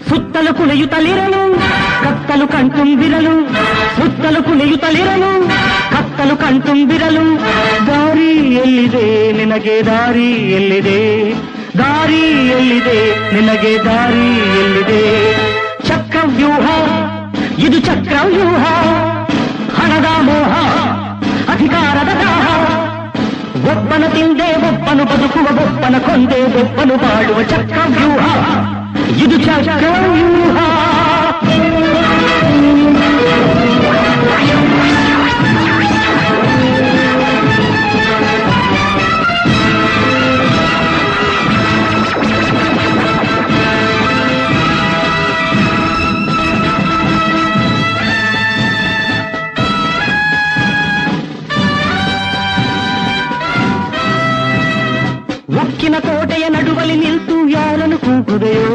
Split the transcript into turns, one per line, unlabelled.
ಸುತ್ತಲು ಕುಣಿಯುತ್ತಲಿರಲು ಕತ್ತಲು ಕಣ್ತುಂಬಿರಲು, ಸುತ್ತಲು ಕುಣಿಯುತ್ತಲಿರಲು ಕತ್ತಲು ಕಣ್ತುಂಬಿರಲು. ದಾರಿ ಎಲ್ಲಿದೆ ನಿನಗೆ, ದಾರಿ ಎಲ್ಲಿದೆ, ದಾರಿ ಎಲ್ಲಿದೆ ನಿನಗೆ, ದಾರಿ ಎಲ್ಲಿದೆ. ಚಕ್ರವ್ಯೂಹ ಇದು ಚಕ್ರವ್ಯೂಹ, ಹಣದ ಮೋಹ ಅಧಿಕಾರದ ದಾಹ. ಒಬ್ಬನ ತಿಂದೆ ಒಬ್ಬನು ಬದುಕುವ, ಒಬ್ಬನ ಕೊಂದೆ ಒಬ್ಬನು ಬಾಳುವ ಚಕ್ರವ್ಯೂಹ ಇದು ಚಕ್ರವ್ಯೂಹ. ಉಕ್ಕಿನ ಕೋಟೆಯ ನಡುವಲ್ಲಿ ನಿಲ್ತು ಯಾರನ್ನು ಕೂಗುದೆಯೋ,